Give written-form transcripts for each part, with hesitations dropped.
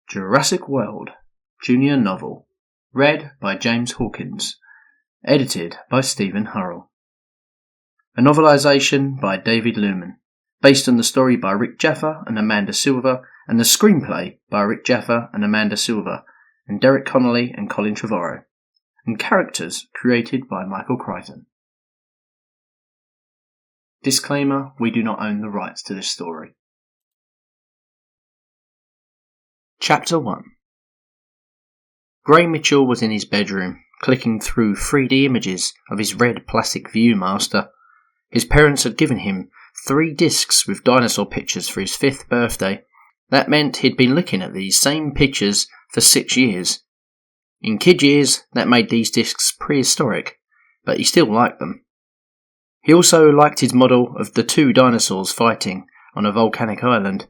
Jurassic World Junior Novel, read by James Hawkins, edited by Steven Hurrell. A novelization by David Lumen, based on the story by Rick Jaffa and Amanda Silver, and the screenplay by Rick Jaffa and Amanda Silver, and Derek Connolly and Colin Trevorrow, and characters created by Michael Crichton. Disclaimer: we do not own the rights to this story. Chapter 1. Gray Mitchell was in his bedroom, clicking through 3D images of his red plastic Viewmaster. His parents had given him 3 discs with dinosaur pictures for his 5th birthday. That meant he'd been looking at these same pictures for 6 years. In kid years, that made these discs prehistoric, but he still liked them. He also liked his model of the 2 dinosaurs fighting on a volcanic island,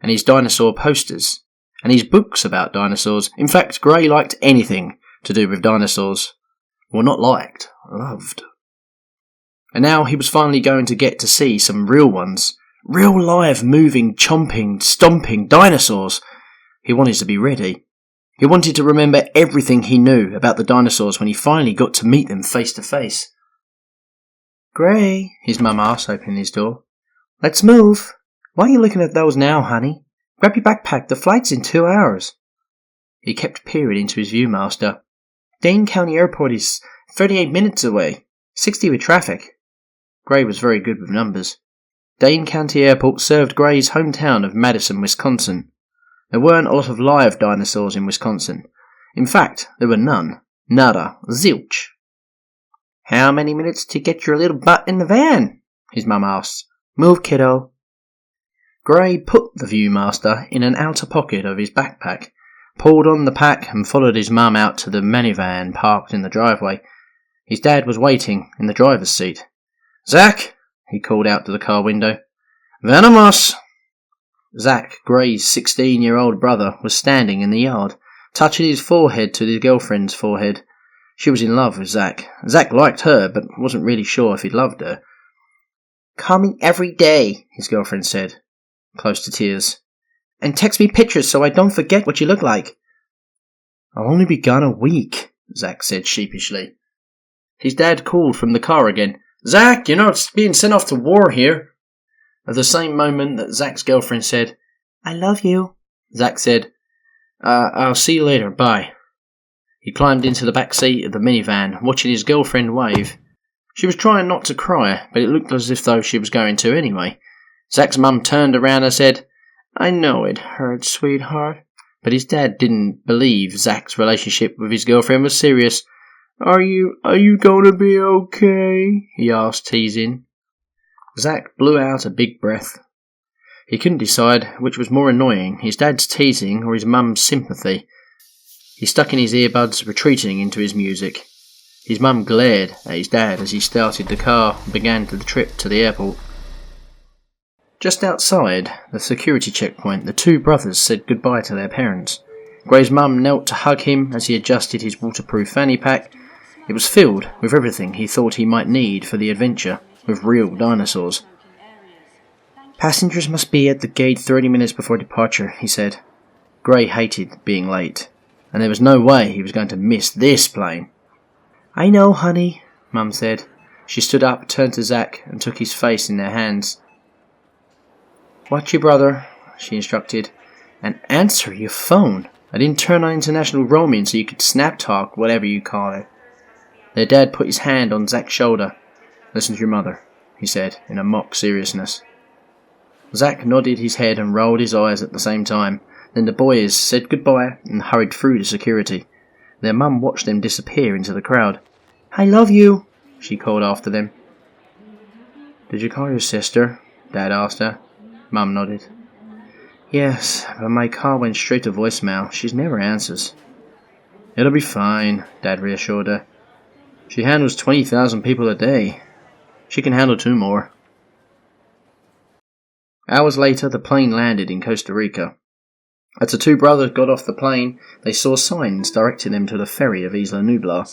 and his dinosaur posters, and his books about dinosaurs. In fact, Gray liked anything to do with dinosaurs. Well, not liked, loved. And now he was finally going to get to see some real ones. Real live, moving, chomping, stomping dinosaurs. He wanted to be ready. He wanted to remember everything he knew about the dinosaurs when he finally got to meet them face to face. "Gray," his mum asked, opening his door. "Let's move. Why are you looking at those now, honey? Grab your backpack, the flight's in 2 hours. He kept peering into his Viewmaster. Dane County Airport is 38 minutes away, 60 with traffic. Gray was very good with numbers. Dane County Airport served Gray's hometown of Madison, Wisconsin. There weren't a lot of live dinosaurs in Wisconsin. In fact, there were none. Nada. Zilch. "How many minutes to get your little butt in the van?" his mum asked. "Move, kiddo." Gray put the Viewmaster in an outer pocket of his backpack, pulled on the pack and followed his mum out to the minivan parked in the driveway. His dad was waiting in the driver's seat. "Zach!" he called out to the car window. "Venomous!" Zach, Gray's 16-year-old brother, was standing in the yard, touching his forehead to his girlfriend's forehead. She was in love with Zach. Zach liked her, but wasn't really sure if he loved her. "Call me every day," his girlfriend said, close to tears. "And text me pictures so I don't forget what you look like." "I'll only be gone a week," Zach said sheepishly. His dad called from the car again. "Zach, you're not being sent off to war here." At the same moment that Zach's girlfriend said, "I love you," Zach said, I'll see you later, bye." He climbed into the back seat of the minivan, watching his girlfriend wave. She was trying not to cry, but it looked as if though she was going to anyway. Zach's mum turned around and said, "I know it hurts, sweetheart." But his dad didn't believe Zach's relationship with his girlfriend was serious. Are you going to be okay?" he asked, teasing. Zach blew out a big breath. He couldn't decide which was more annoying, his dad's teasing or his mum's sympathy. He stuck in his earbuds, retreating into his music. His mum glared at his dad as he started the car and began the trip to the airport. Just outside the security checkpoint, the 2 brothers said goodbye to their parents. Gray's mum knelt to hug him as he adjusted his waterproof fanny pack. It was filled with everything he thought he might need for the adventure, with real dinosaurs. "Passengers must be at the gate 30 minutes before departure," he said. Gray hated being late, and there was no way he was going to miss this plane. "I know, honey," Mum said. She stood up, turned to Zach, and took his face in their hands. "Watch your brother," she instructed, "and answer your phone. I didn't turn on international roaming so you could snap talk, whatever you call it." Their dad put his hand on Zach's shoulder. "Listen to your mother," he said, in a mock seriousness. Zach nodded his head and rolled his eyes at the same time. Then the boys said goodbye and hurried through the security. Their mum watched them disappear into the crowd. "I love you," she called after them. "Did you call your sister?" Dad asked her. Mum nodded. "Yes, but my call went straight to voicemail. She never answers." "It'll be fine," Dad reassured her. "She handles 20,000 people a day. She can handle 2 more. Hours later, the plane landed in Costa Rica. As the 2 brothers got off the plane, they saw signs directing them to the ferry of Isla Nublar.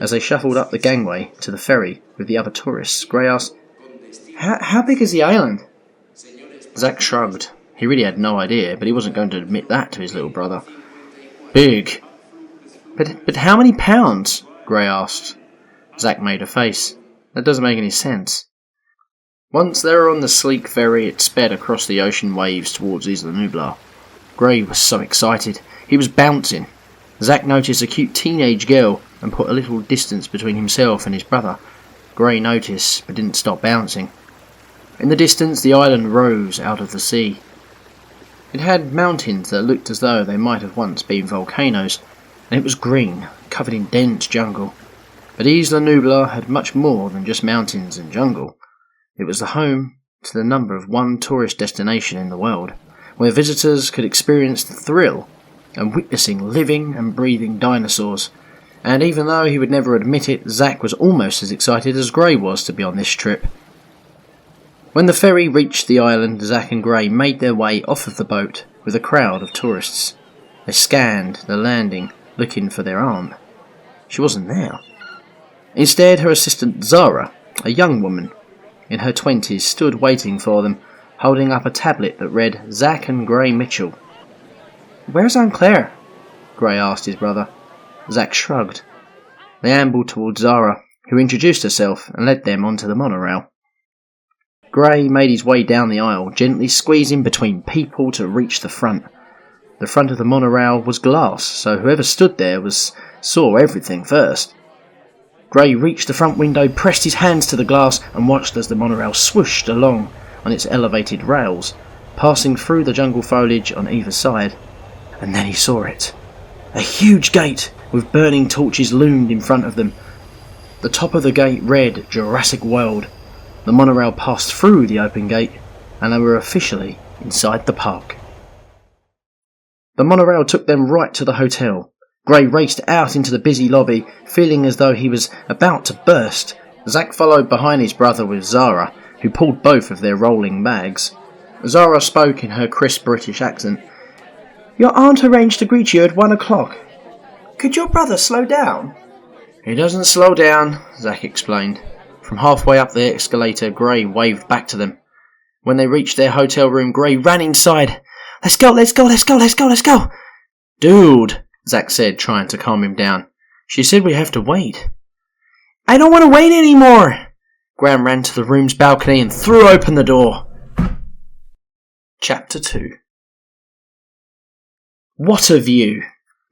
As they shuffled up the gangway to the ferry with the other tourists, Gray asked, How big is the island?" Zach shrugged. He really had no idea, but he wasn't going to admit that to his little brother. Big. But how many pounds? Gray asked. Zack made a face. That doesn't make any sense. Once they were on the sleek ferry, it sped across the ocean waves towards Isla Nublar. Gray was so excited. He was bouncing. Zack noticed a cute teenage girl and put a little distance between himself and his brother. Gray noticed, but didn't stop bouncing. In the distance, the island rose out of the sea. It had mountains that looked as though they might have once been volcanoes, and it was green, covered in dense jungle. But Isla Nublar had much more than just mountains and jungle. It was the home to the number of one tourist destination in the world, where visitors could experience the thrill of witnessing living and breathing dinosaurs. And even though he would never admit it, Zack was almost as excited as Gray was to be on this trip. When the ferry reached the island, Zack and Gray made their way off of the boat with a crowd of tourists. They scanned the landing, looking for their aunt. She wasn't there. Instead, her assistant Zara, a young woman in her 20s, stood waiting for them, holding up a tablet that read Zack and Gray Mitchell. "Where's Aunt Claire?" Gray asked his brother. Zack shrugged. They ambled towards Zara, who introduced herself and led them onto the monorail. Gray made his way down the aisle, gently squeezing between people to reach the front. The front of the monorail was glass, so whoever stood there saw everything first. Gray reached the front window, pressed his hands to the glass, and watched as the monorail swooshed along on its elevated rails, passing through the jungle foliage on either side. And then he saw it. A huge gate with burning torches loomed in front of them. The top of the gate read Jurassic World. The monorail passed through the open gate, and they were officially inside the park. The monorail took them right to the hotel. Gray raced out into the busy lobby, feeling as though he was about to burst. Zack followed behind his brother with Zara, who pulled both of their rolling bags. Zara spoke in her crisp British accent. "Your aunt arranged to greet you at 1 o'clock. Could your brother slow down?" "He doesn't slow down," Zack explained. From halfway up the escalator, Gray waved back to them. When they reached their hotel room, Gray ran inside. Let's go, let's go, let's go, let's go, let's go!" "Dude," Zack said, trying to calm him down. "She said we have to wait." "I don't want to wait anymore!" Graham ran to the room's balcony and threw open the door. Chapter 2. What a view!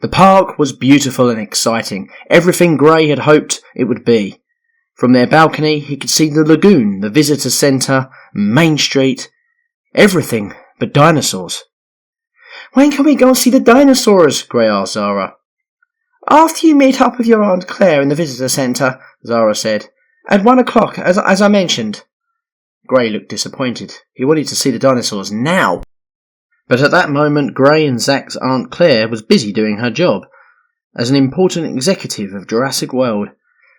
The park was beautiful and exciting, everything Gray had hoped it would be. From their balcony he could see the lagoon, the visitor centre, Main Street, everything but dinosaurs. "When can we go and see the dinosaurs?" Gray asked Zara. "After you meet up with your Aunt Claire in the visitor centre," Zara said. "At 1 o'clock, as I mentioned." Gray looked disappointed. He wanted to see the dinosaurs now. But at that moment, Gray and Zack's Aunt Claire was busy doing her job. As an important executive of Jurassic World,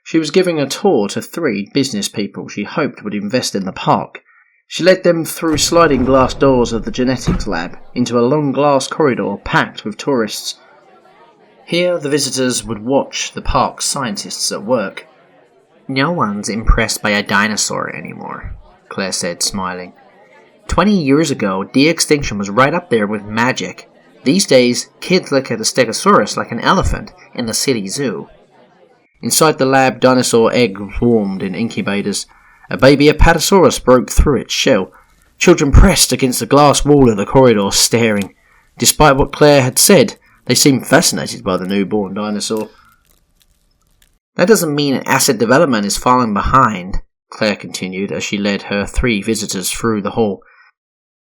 she was giving a tour to 3 business people she hoped would invest in the park. She led them through sliding glass doors of the genetics lab into a long glass corridor packed with tourists. Here the visitors would watch the park's scientists at work. "No one's impressed by a dinosaur anymore," Claire said, smiling. 20 years ago, de-extinction was right up there with magic. These days, kids look at a stegosaurus like an elephant in the city zoo. Inside the lab, dinosaur eggs warmed in incubators. A baby Apatosaurus broke through its shell. Children pressed against the glass wall of the corridor, staring. Despite what Claire had said, they seemed fascinated by the newborn dinosaur. "That doesn't mean asset development is falling behind," Claire continued as she led her 3 visitors through the hall.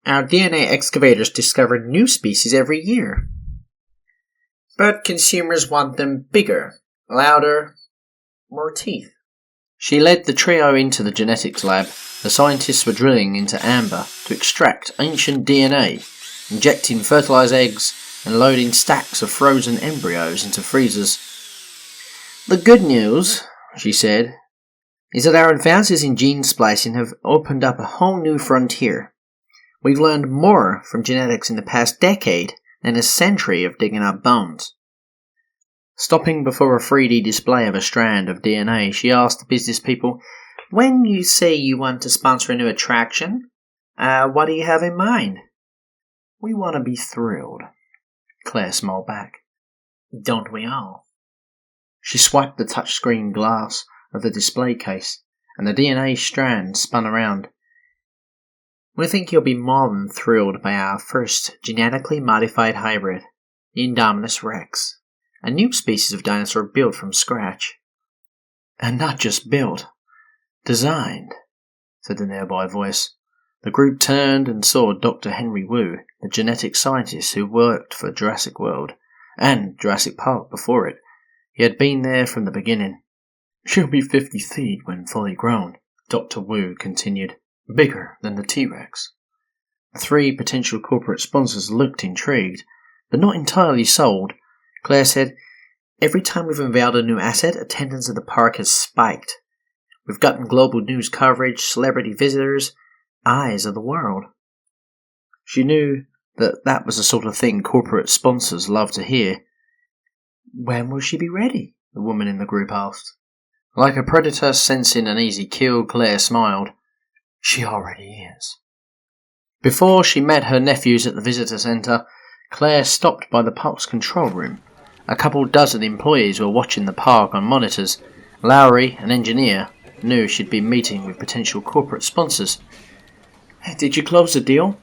"Our DNA excavators discover new species every year. But consumers want them bigger, louder, more teeth." She led the trio into the genetics lab. The scientists were drilling into amber to extract ancient DNA, injecting fertilized eggs and loading stacks of frozen embryos into freezers. "The good news," she said, "is that our advances in gene splicing have opened up a whole new frontier. We've learned more from genetics in the past decade than a century of digging up bones." Stopping before a 3D display of a strand of DNA, she asked the business people, "When you say you want to sponsor a new attraction, what do you have in mind?" We want to be thrilled. Claire smiled back. Don't we all? She swiped the touchscreen glass of the display case, and the DNA strand spun around. We think you'll be more than thrilled by our first genetically modified hybrid, the INDOMINUS Rex, a new species of dinosaur built from scratch. And not just built, designed, said the nearby voice. The group turned and saw Dr. Henry Wu, the genetic scientist who worked for Jurassic World and Jurassic Park before it. He had been there from the beginning. She'll be 50 feet when fully grown, Dr. Wu continued, bigger than the T-Rex. The 3 potential corporate sponsors looked intrigued, but not entirely sold. Claire said, every time we've unveiled a new asset, attendance at the park has spiked. We've gotten global news coverage, celebrity visitors, eyes of the world. She knew that was the sort of thing corporate sponsors love to hear. When will she be ready? The woman in the group asked. Like a predator sensing an easy kill, Claire smiled. She already is. Before she met her nephews at the visitor centre, Claire stopped by the park's control room. A couple dozen employees were watching the park on monitors. Lowry, an engineer, knew she'd be meeting with potential corporate sponsors. Did you close the deal?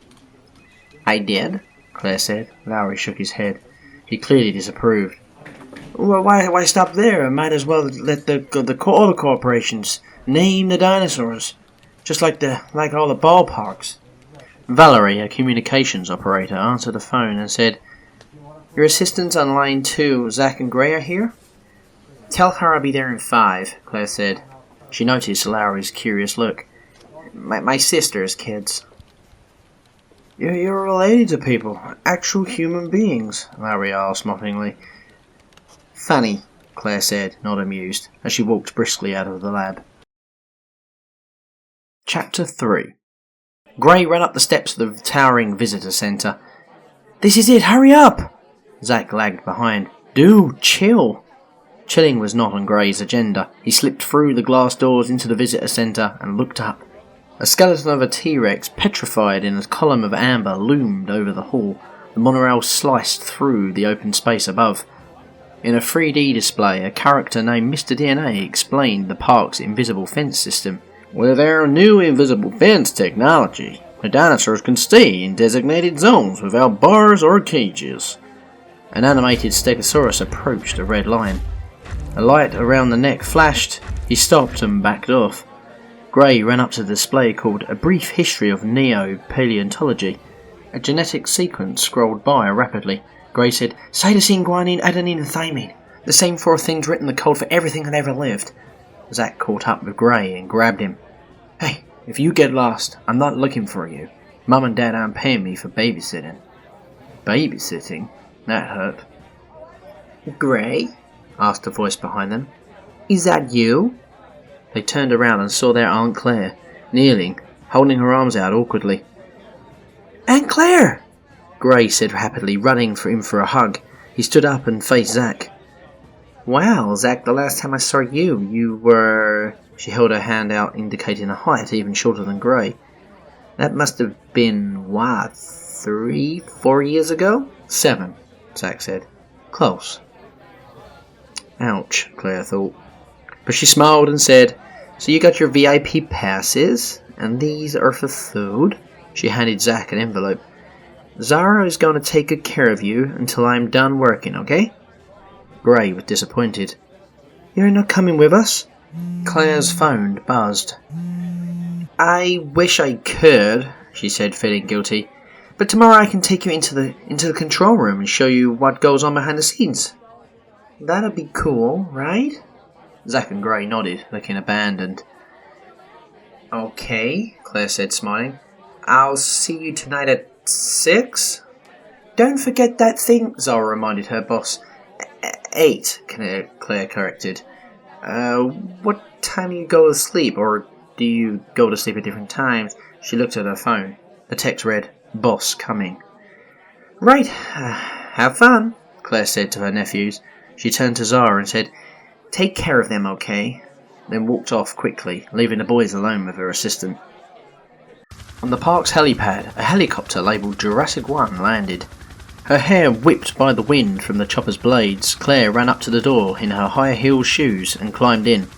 I did, Claire said. Lowry shook his head. He clearly disapproved. Well, why stop there? I might as well let the other corporations name the dinosaurs, just like all the ballparks. Valerie, a communications operator, answered the phone and said, Your assistants on line 2, Zach and Gray, are here? Tell her I'll be there in 5, Claire said. She noticed Lowry's curious look. My sister's kids. You're related to people, actual human beings, Lowry asked mockingly. Funny, Claire said, not amused, as she walked briskly out of the lab. Chapter 3. Gray ran up the steps of the towering visitor centre. This is it, hurry up! Zack lagged behind. Do, chill. Chilling was not on Gray's agenda. He slipped through the glass doors into the visitor centre and looked up. A skeleton of a T-Rex, petrified in a column of amber, loomed over the hall. The monorail sliced through the open space above. In a 3D display, a character named Mr. DNA explained the park's invisible fence system. With our new invisible fence technology, the dinosaurs can stay in designated zones without bars or cages. An animated Stegosaurus approached a red line. A light around the neck flashed. He stopped and backed off. Gray ran up to the display called A Brief History of Neo-Paleontology. A genetic sequence scrolled by rapidly. Gray said, Cytosine, guanine, adenine and thymine. The same 4 things written in the code for everything that ever lived. Zack caught up with Gray and grabbed him. Hey, if you get lost, I'm not looking for you. Mum and Dad aren't paying me for babysitting. Babysitting? That hurt. Gray? Asked a voice behind them. Is that you? They turned around and saw their Aunt Claire, kneeling, holding her arms out awkwardly. Aunt Claire! Gray said rapidly, running for him for a hug. He stood up and faced Zack. Wow, Zack, the last time I saw you were... She held her hand out, indicating a height even shorter than Gray. That must have been, 3, 4 years ago? 7, Zack said. Close. Ouch, Claire thought. But she smiled and said, So you got your VIP passes? And these are for food? She handed Zack an envelope. Zara is going to take good care of you until I'm done working, okay? Gray was disappointed. You're not coming with us? Claire's phone buzzed. I wish I could, she said, feeling guilty. But tomorrow I can take you into the control room and show you what goes on behind the scenes. That'd be cool, right? Zack and Gray nodded, looking abandoned. Okay, Claire said, smiling. I'll see you tonight at 6? Don't forget that thing, Zara reminded her boss. 8, Claire corrected. What time do you go to sleep, or do you go to sleep at different times? She looked at her phone. The text read, Boss coming. Right, have fun, Claire said to her nephews. She turned to Zara and said, Take care of them, okay? Then walked off quickly, leaving the boys alone with her assistant. On the park's helipad, a helicopter labelled Jurassic 1 landed. Her hair whipped by the wind from the chopper's blades, Claire ran up to the door in her high-heeled shoes and climbed in.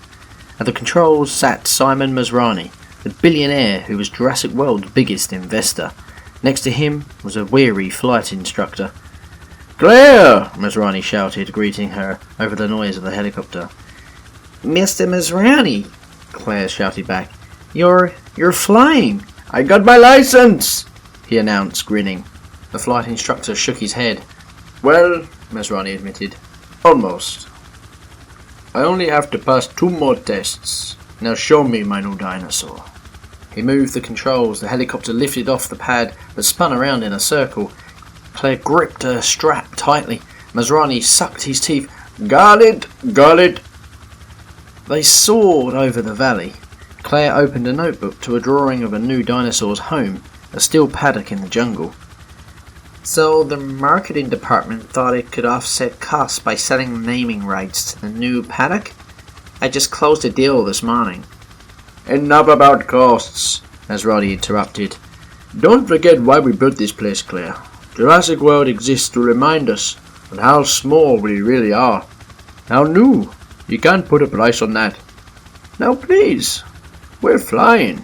At the controls sat Simon MASRANI, the billionaire who was Jurassic World's biggest investor. Next to him was a weary flight instructor. "Claire!" MASRANI shouted, greeting her over the noise of the helicopter. "Mr. MASRANI," Claire shouted back. You're flying!" "I got my license!" he announced, grinning. The flight instructor shook his head. "Well," MASRANI admitted, "almost. I only have to pass 2 more tests. Now show me my new dinosaur." He moved the controls. The helicopter lifted off the pad but spun around in a circle. Claire gripped her strap tightly. MASRANI sucked his teeth. Got it! Got it! They soared over the valley. Claire opened a notebook to a drawing of a new dinosaur's home, a still paddock in the jungle. "So the marketing department thought it could offset costs by selling naming rights to the new paddock? I just closed a deal this morning." "Enough about costs," MASRANI interrupted. "Don't forget why we built this place, Claire. Jurassic World exists to remind us of how small we really are. How new. You can't put a price on that. Now please, we're flying.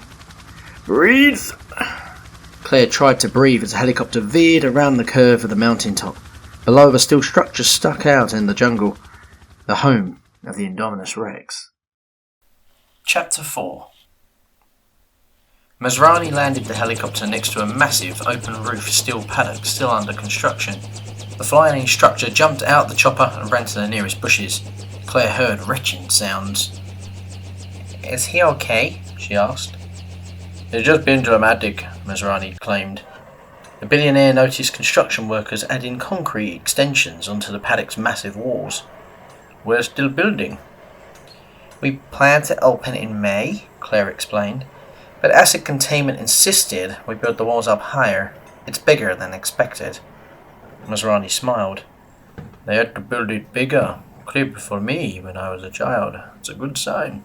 Breathe." Claire tried to breathe as the helicopter veered around the curve of the mountaintop. Below, the steel structure stuck out in the jungle, the home of the Indominus Rex. Chapter 4. MASRANI landed the helicopter next to a massive open-roof steel paddock still under construction. The flying instructor jumped out the chopper and ran to the nearest bushes. Claire heard retching sounds. "Is he okay?" she asked. "He's just been dramatic," MASRANI claimed. The billionaire noticed construction workers adding concrete extensions onto the paddock's massive walls. "We're still building." "We plan to open in May," Claire explained. "But acid containment insisted we build the walls up higher. It's bigger than expected." MASRANI smiled. "They had to build it bigger. Crib for me when I was a child. It's a good sign."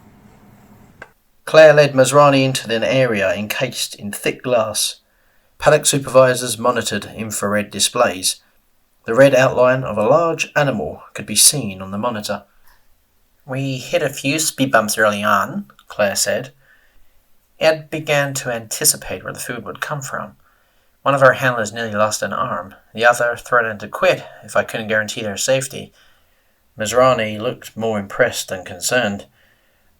Claire led MASRANI into an area encased in thick glass. Paddock supervisors monitored infrared displays. The red outline of a large animal could be seen on the monitor. "We hit a few speed bumps early on," Claire said. Ed began to anticipate where the food would come from. One of our handlers nearly lost an arm. The other threatened to quit if I couldn't guarantee their safety. MASRANI looked more impressed than concerned.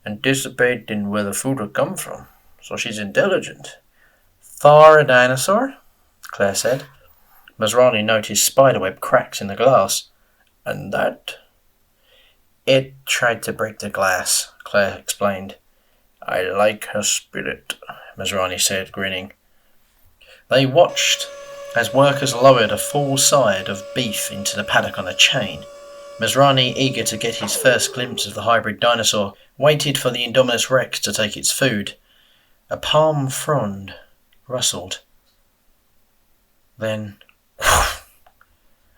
"Anticipating where the food would come from. So she's intelligent." "For a dinosaur?" Claire said. MASRANI noticed spiderweb cracks in the glass. "And that?" "It tried to break the glass," Claire explained. "I like her spirit," MASRANI said, grinning. They watched as workers lowered a full side of beef into the paddock on a chain. MASRANI, eager to get his first glimpse of the hybrid dinosaur, waited for the Indominus Rex to take its food. A palm frond rustled. Then,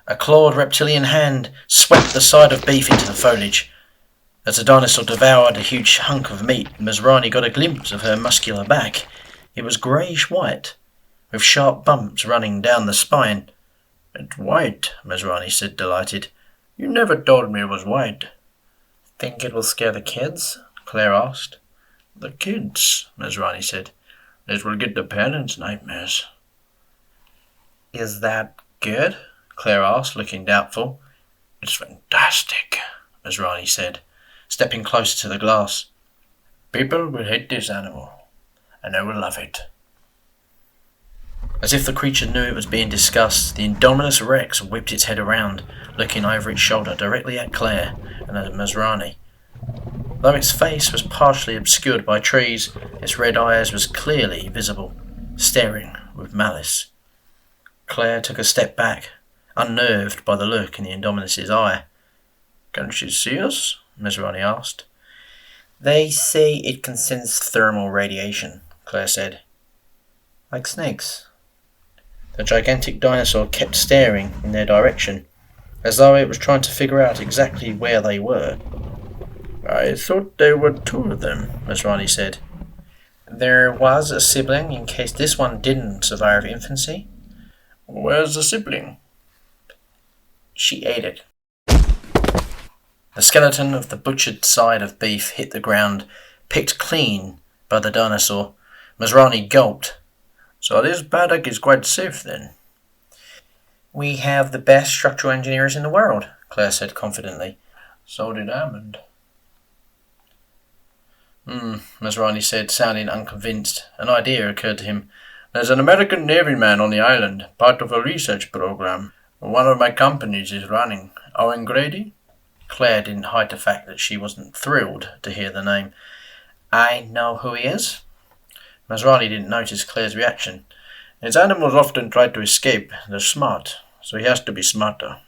a clawed reptilian hand swept the side of beef into the foliage. As the dinosaur devoured a huge hunk of meat, MASRANI got a glimpse of her muscular back. It was greyish-white, with sharp bumps running down the spine. "It's white," MASRANI said, delighted. "You never told me it was white." "Think it will scare the kids?" Claire asked. "The kids," MASRANI said. "This will get the parents nightmares." "Is that good?" Claire asked, looking doubtful. "It's fantastic," MASRANI said, stepping closer to the glass. "People will hate this animal, and they will love it." As if the creature knew it was being discussed, the Indominus Rex whipped its head around, looking over its shoulder directly at Claire and at MASRANI. Though its face was partially obscured by trees, its red eyes was clearly visible, staring with malice. Claire took a step back, unnerved by the look in the Indominus's eye. "Can she see us?" MASRANI asked. "They say it can sense thermal radiation," Claire said. "Like snakes." The gigantic dinosaur kept staring in their direction, as though it was trying to figure out exactly where they were. "I thought there were 2 of them," MASRANI said. There was a sibling in case this one didn't survive infancy. Where's the sibling? She ate it. The skeleton of the butchered side of beef hit the ground, picked clean by the dinosaur. MASRANI gulped. So this paddock is quite safe then. We have the best structural engineers in the world, Claire said confidently. So did Hammond. MASRANI said, sounding unconvinced. An idea occurred to him. There's an American Navy man on the island, part of a research program. One of my companies is running. Owen Grady? Claire didn't hide the fact that she wasn't thrilled to hear the name. I know who he is. MASRANI didn't notice Claire's reaction. His animals often try to escape. They're smart, so he has to be smarter.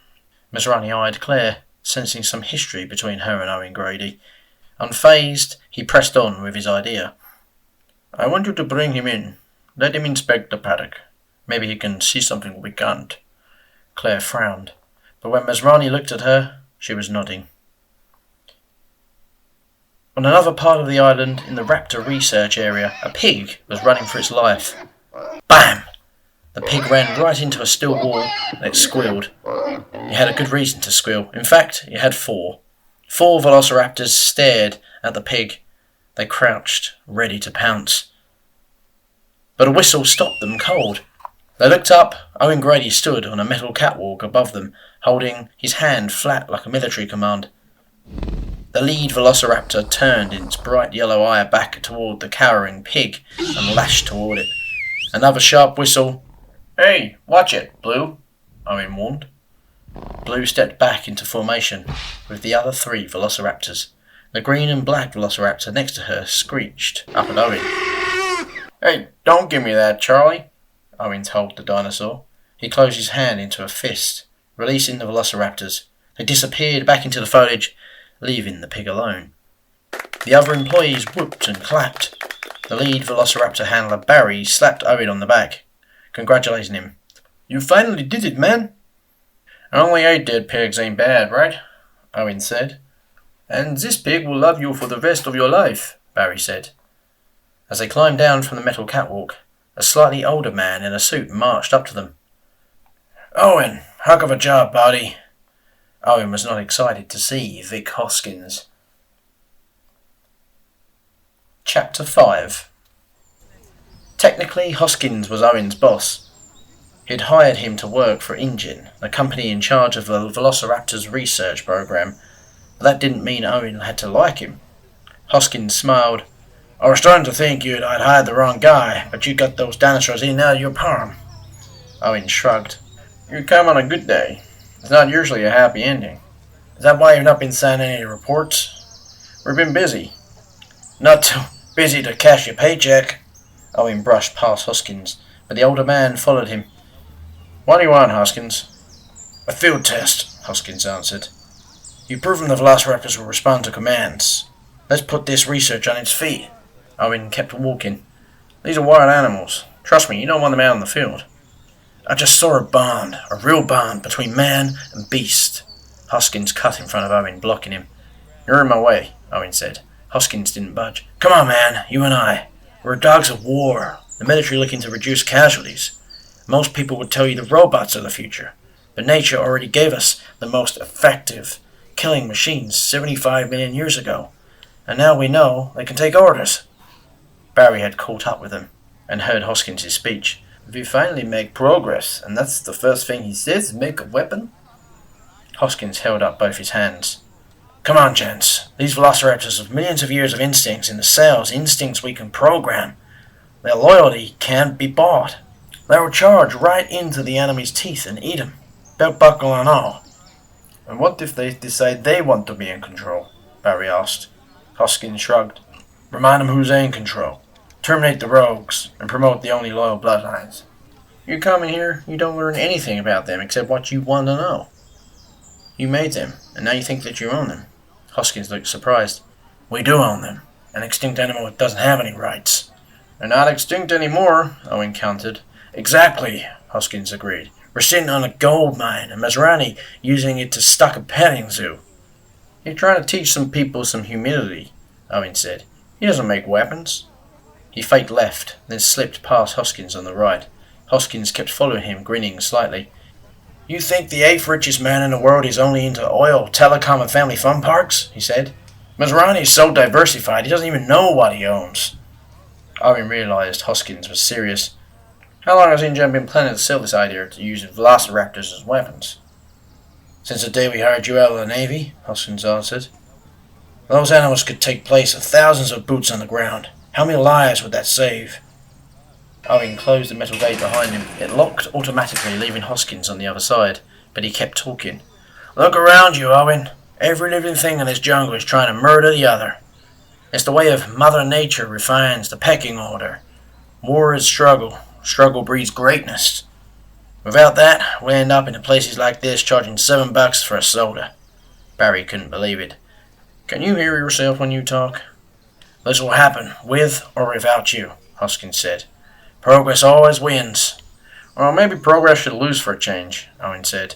MASRANI eyed Claire, sensing some history between her and Owen Grady. Unfazed, he pressed on with his idea. I want you to bring him in. Let him inspect the paddock. Maybe he can see something we can't. Claire frowned, but when MASRANI looked at her, she was nodding. On another part of the island, in the raptor research area, a pig was running for its life. Bam! The pig ran right into a steel wall and it squealed. It had a good reason to squeal. In fact, it had four. 4 velociraptors stared at the pig. They crouched, ready to pounce. But a whistle stopped them cold. They looked up. Owen Grady stood on a metal catwalk above them, holding his hand flat like a military command. The lead velociraptor turned its bright yellow eye back toward the cowering pig and lashed toward it. Another sharp whistle. Hey, watch it, Blue, Owen warned. Blue stepped back into formation with the other 3 velociraptors. The green and black velociraptor next to her screeched up at Owen. Hey, don't give me that, Charlie, Owen told the dinosaur. He closed his hand into a fist, releasing the velociraptors. They disappeared back into the foliage, leaving the pig alone. The other employees whooped and clapped. The lead velociraptor handler, Barry, slapped Owen on the back, congratulating him. You finally did it, man. Only 8 dead pigs ain't bad, right? Owen said. And this pig will love you for the rest of your life, Barry said. As they climbed down from the metal catwalk, a slightly older man in a suit marched up to them. Owen, heck of a job, buddy. Owen was not excited to see Vic Hoskins. Chapter 5. Technically, Hoskins was Owen's boss. He'd hired him to work for InGen, the company in charge of the Velociraptor's research program, but that didn't mean Owen had to like him. Hoskins smiled. I was starting to think I'd hired the wrong guy, but you got those dinosaurs in out of your palm. Owen shrugged. You come on a good day. It's not usually a happy ending. Is that why you've not been signing any reports? We've been busy. Not too busy to cash your paycheck. Owen brushed past Hoskins, but the older man followed him. What do you want, Hoskins? A field test, Hoskins answered. You've proven the velociraptors will respond to commands. Let's put this research on its feet. Owen kept walking. These are wild animals. Trust me, you don't want them out in the field. I just saw a real bond between man and beast. Hoskins cut in front of Owen, blocking him. You're in my way, Owen said. Hoskins didn't budge. Come on, man, you and I. We're dogs of war. The military looking to reduce casualties. Most people would tell you the robots are the future, but nature already gave us the most effective killing machines 75 million years ago, and now we know they can take orders. Barry had caught up with him and heard Hoskins' speech. We finally make progress, and that's the first thing he says, make a weapon? Hoskins held up both his hands. Come on, gents. These velociraptors have millions of years of instincts in the cells, instincts we can program. Their loyalty can't be bought. They will charge right into the enemy's teeth and eat him, belt buckle and all. And what if they decide they want to be in control? Barry asked. Hoskins shrugged. Remind them who's in control. Terminate the rogues and promote the only loyal bloodlines. You come in here, you don't learn anything about them except what you want to know. You made them, and now you think that you own them. Hoskins looked surprised. We do own them. An extinct animal doesn't have any rights. They're not extinct anymore, Owen countered. Exactly, Hoskins agreed. We're sitting on a gold mine, and MASRANI using it to stock a petting zoo. You're trying to teach some people some humility, Owen said. He doesn't make weapons. He faked left, then slipped past Hoskins on the right. Hoskins kept following him, grinning slightly. "You think the 8th richest man in the world is only into oil, telecom and family fun parks?" he said. "MASRANI is so diversified he doesn't even know what he owns." Owen realised Hoskins was serious. "How long has InGen been planning to sell this idea to use velociraptors as weapons?" "Since the day we hired you out of the Navy," Hoskins answered. "Those animals could take place of thousands of boots on the ground. How many lives would that save?" Owen closed the metal gate behind him. It locked automatically, leaving Hoskins on the other side, but he kept talking. "Look around you, Owen. Every living thing in this jungle is trying to murder the other. It's the way of Mother Nature refines the pecking order. War is struggle. Struggle breeds greatness. Without that, we end up in places like this charging $7 for a soda." Barry couldn't believe it. "Can you hear yourself when you talk?" "This will happen, with or without you," Hoskins said. "Progress always wins." "Well, maybe progress should lose for a change," Owen said.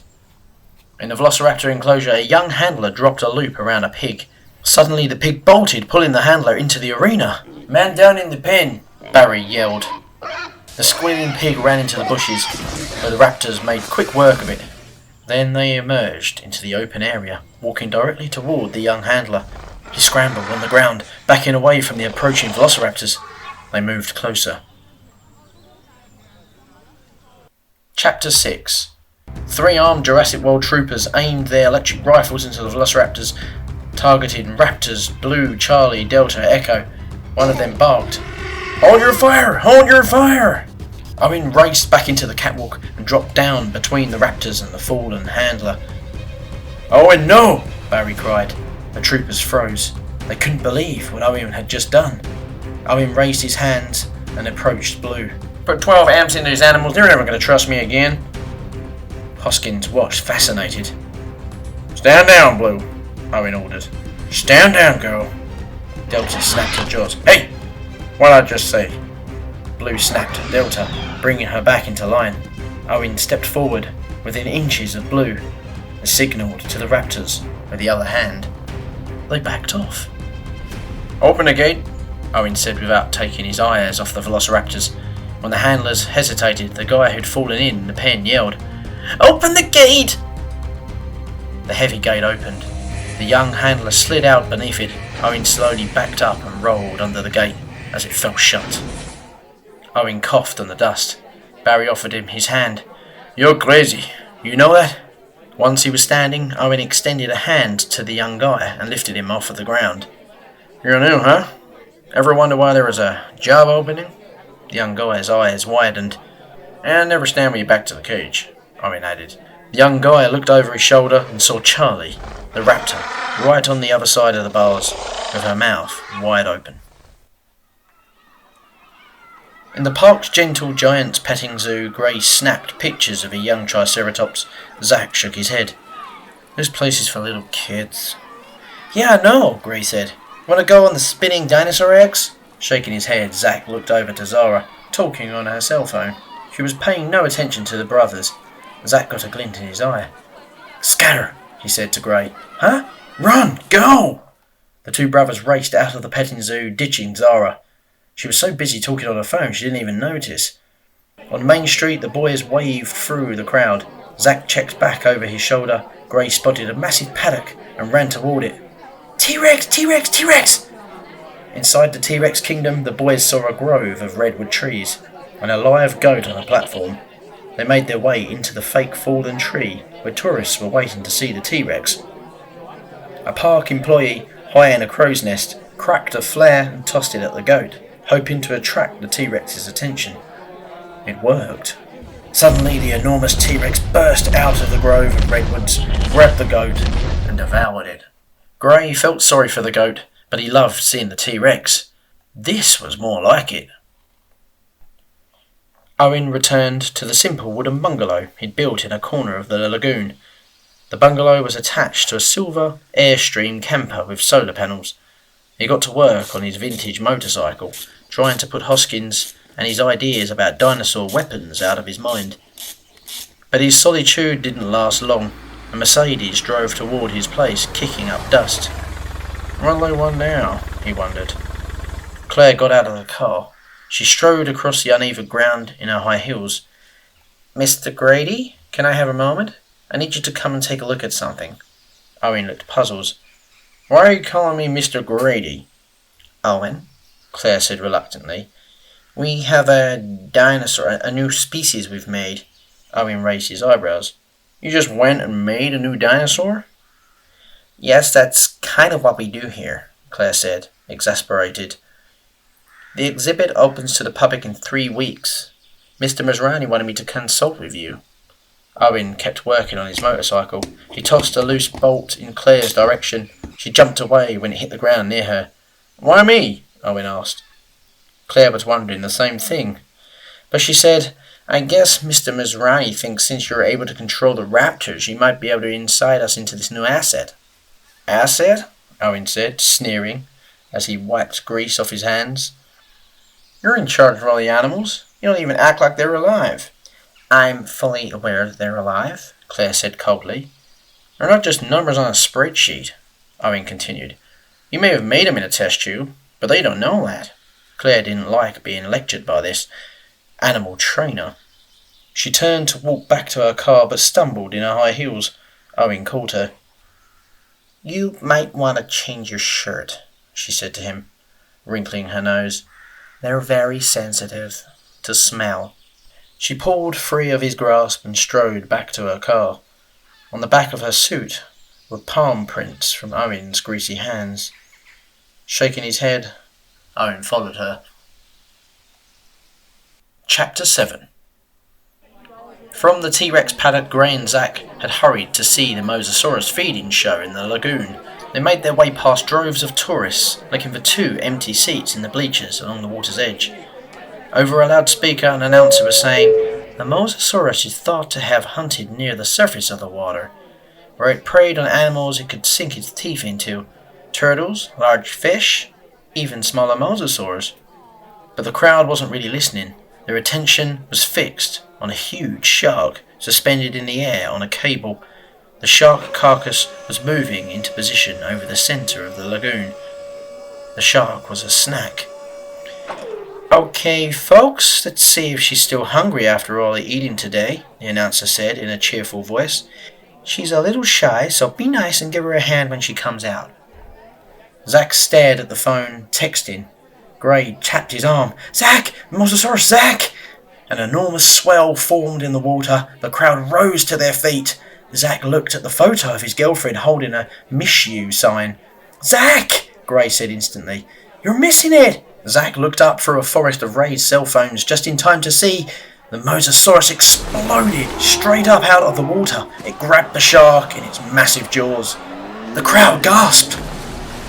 In the velociraptor enclosure, a young handler dropped a loop around a pig. Suddenly the pig bolted, pulling the handler into the arena. "Man down in the pen," Barry yelled. The squealing pig ran into the bushes, but the raptors made quick work of it. Then they emerged into the open area, walking directly toward the young handler. He scrambled on the ground, backing away from the approaching velociraptors. They moved closer. Chapter 6. 3 armed Jurassic World troopers aimed their electric rifles into the velociraptors, targeting Raptors, Blue, Charlie, Delta, Echo. One of them barked, "Hold your fire! Hold your fire!" Owen raced back into the catwalk and dropped down between the raptors and the fallen handler. "Owen, no!" Barry cried. The troopers froze. They couldn't believe what Owen had just done. Owen raised his hands and approached Blue. "Put 12 amps into these animals, they're never going to trust me again." Hoskins watched, fascinated. "Stand down, Blue," Owen ordered. "Stand down, girl." Delta snapped her jaws. "Hey! What'd I just say?" Blue snapped at Delta, bringing her back into line. Owen stepped forward, within inches of Blue, and signalled to the raptors with the other hand. They backed off. "Open the gate," Owen said without taking his eyes off the velociraptors. When the handlers hesitated, the guy who'd fallen in the pen yelled, "Open the gate!" The heavy gate opened. The young handler slid out beneath it. Owen slowly backed up and rolled under the gate as it fell shut. Owen coughed on the dust. Barry offered him his hand. "You're crazy. You know that?" Once he was standing, Owen extended a hand to the young guy and lifted him off of the ground. "You're new, huh? Ever wonder why there was a job opening?" The young guy's eyes widened. "And never stand with your back to the cage," Owen added. The young guy looked over his shoulder and saw Charlie, the raptor, right on the other side of the bars, with her mouth wide open. In the park's Gentle Giants petting zoo, Gray snapped pictures of a young Triceratops. Zack shook his head. "This place is for little kids." "Yeah, I know," Gray said. "Want to go on the spinning dinosaur eggs?" Shaking his head, Zack looked over to Zara, talking on her cell phone. She was paying no attention to the brothers. Zack got a glint in his eye. "Scatter," he said to Gray. "Huh? Run! Go!" The two brothers raced out of the petting zoo, ditching Zara. She was so busy talking on her phone she didn't even notice. On Main Street, the boys waved through the crowd. Zack checked back over his shoulder. Gray spotted a massive paddock and ran toward it. "T-Rex! T-Rex! T-Rex!" Inside the T-Rex kingdom, the boys saw a grove of redwood trees and a live goat on a platform. They made their way into the fake fallen tree where tourists were waiting to see the T-Rex. A park employee, high in a crow's nest, cracked a flare and tossed it at the goat, hoping to attract the T-Rex's attention. It worked. Suddenly the enormous T-Rex burst out of the grove of redwoods, grabbed the goat, and devoured it. Gray felt sorry for the goat, but he loved seeing the T-Rex. This was more like it. Owen returned to the simple wooden bungalow he'd built in a corner of the lagoon. The bungalow was attached to a silver Airstream camper with solar panels. He got to work on his vintage motorcycle, trying to put Hoskins and his ideas about dinosaur weapons out of his mind. But his solitude didn't last long. A Mercedes drove toward his place, kicking up dust. "What'll they want now?" he wondered. Claire got out of the car. She strode across the uneven ground in her high heels. "Mr. Grady, can I have a moment? I need you to come and take a look at something." Owen looked puzzled. "Why are you calling me Mr. Grady?" "Owen," Claire said reluctantly, "we have a dinosaur, a new species we've made." Owen raised his eyebrows. "You just went and made a new dinosaur?" "Yes, that's kind of what we do here," Claire said, exasperated. "The exhibit opens to the public in 3 weeks. Mr. MASRANI wanted me to consult with you." Owen kept working on his motorcycle. He tossed a loose bolt in Claire's direction. She jumped away when it hit the ground near her. "Why me?" Owen asked. Claire was wondering the same thing. But she said, "I guess Mr. MASRANI thinks since you're able to control the raptors, you might be able to insight us into this new asset." "Asset?" Owen said, sneering, as he wiped grease off his hands. "You're in charge of all the animals. You don't even act like they're alive." "I'm fully aware that they're alive," Claire said coldly. "They're not just numbers on a spreadsheet," Owen continued. "You may have made them in a test tube, but they don't know that." Claire didn't like being lectured by this animal trainer. She turned to walk back to her car but stumbled in her high heels. Owen called her. "You might want to change your shirt," she said to him, wrinkling her nose. "They're very sensitive to smell." She pulled free of his grasp and strode back to her car. On the back of her suit were palm prints from Owen's greasy hands. Shaking his head, Owen followed her. Chapter 7. From the T-Rex paddock, Gray and Zack had hurried to see the Mosasaurus feeding show in the lagoon. They made their way past droves of tourists, looking for 2 empty seats in the bleachers along the water's edge. Over a loudspeaker, an announcer was saying, "The Mosasaurus is thought to have hunted near the surface of the water, where it preyed on animals it could sink its teeth into. Turtles, large fish, even smaller mosasaurs." But the crowd wasn't really listening. Their attention was fixed on a huge shark suspended in the air on a cable. The shark carcass was moving into position over the centre of the lagoon. The shark was a snack. "Okay, folks, let's see if she's still hungry after all the eating today," the announcer said in a cheerful voice. "She's a little shy, so be nice and give her a hand when she comes out." Zack stared at the phone, texting. Gray tapped his arm. "Zack! Mosasaurus, Zack!" An enormous swell formed in the water. The crowd rose to their feet. Zack looked at the photo of his girlfriend holding a "Miss You" sign. "Zack!" Gray said instantly. "You're missing it!" Zack looked up through a forest of raised cell phones just in time to see the Mosasaurus exploded straight up out of the water. It grabbed the shark in its massive jaws. The crowd gasped.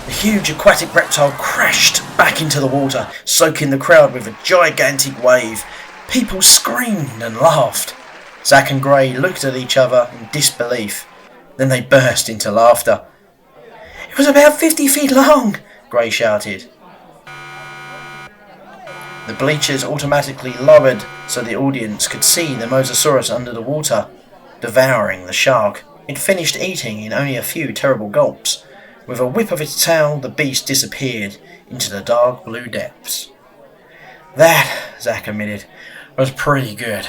The huge aquatic reptile crashed back into the water, soaking the crowd with a gigantic wave. People screamed and laughed. Zack and Gray looked at each other in disbelief. Then they burst into laughter. "It was about 50 feet long," Gray shouted. The bleachers automatically lowered so the audience could see the Mosasaurus under the water, devouring the shark. It finished eating in only a few terrible gulps. With a whip of its tail, the beast disappeared into the dark blue depths. "That," Zack admitted, "was pretty good."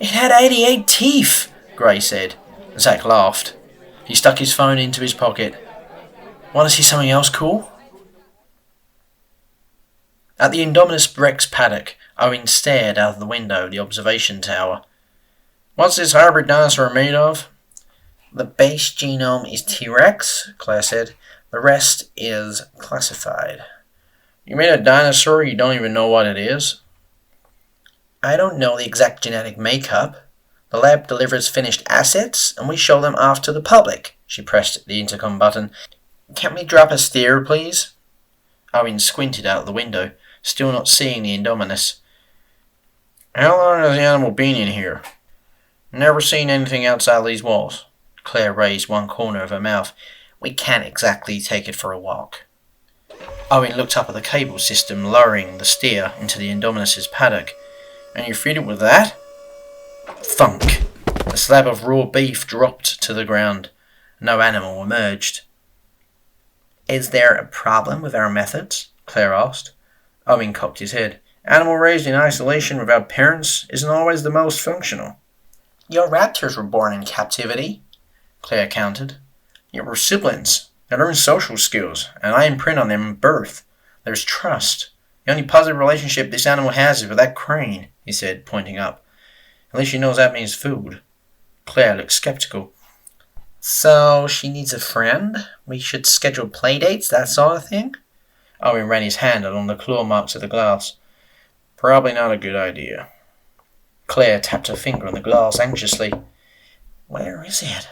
"It had 88 teeth," Gray said. Zack laughed. He stuck his phone into his pocket. "Want to see something else cool?" At the INDOMINUS Rex paddock, Owen stared out of the window of the observation tower. "What's this hybrid dinosaur made of?" "The base genome is T-Rex," Claire said. "The rest is classified." "You made a dinosaur you don't even know what it is?" "I don't know the exact genetic makeup. The lab delivers finished assets, and we show them off to the public." She pressed the intercom button. "Can't we drop a steer, please?" Owen squinted out the window, still not seeing the Indominus. "How long has the animal been in here?" "Never seen anything outside these walls." Claire raised one corner of her mouth. "We can't exactly take it for a walk." Owen looked up at the cable system, lowering the steer into the Indominus's paddock. "And you feed it with that?" Thunk! A slab of raw beef dropped to the ground. No animal emerged. "Is there a problem with our methods?" Claire asked. Owen cocked his head. Animal raised in isolation without parents isn't always the most functional. Your raptors were born in captivity, Claire countered. Yet we're siblings. They learn social skills, and I imprint on them at birth. There's trust. The only positive relationship this animal has is with that crane, he said, pointing up. At least she knows that means food. Claire looked skeptical. So she needs a friend? We should schedule playdates, that sort of thing? Owen ran his hand along the claw marks of the glass. Probably not a good idea. Claire tapped her finger on the glass anxiously. Where is it?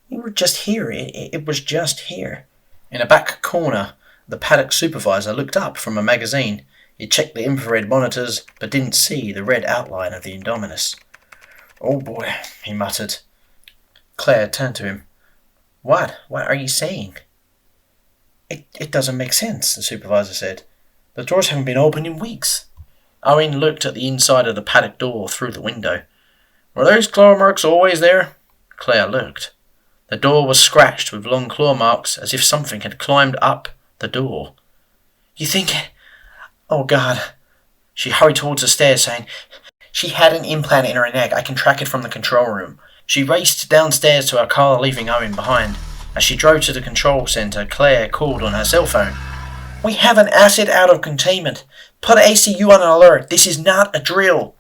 We were just here. It was just here. In a back corner, the paddock supervisor looked up from a magazine. He checked the infrared monitors, but didn't see the red outline of the Indominus. Oh boy, he muttered. Claire turned to him. What? What are you saying? It doesn't make sense, the supervisor said. The doors haven't been opened in weeks. Owen looked at the inside of the paddock door through the window. Were those claw marks always there? Claire looked. The door was scratched with long claw marks as if something had climbed up the door. You think... Oh, God. She hurried towards the stairs, saying, She had an implant in her neck. I can track it from the control room. She raced downstairs to her car, leaving Owen behind. As she drove to the control centre, Claire called on her cell phone. We have an asset out of containment. Put ACU on alert. This is not a drill.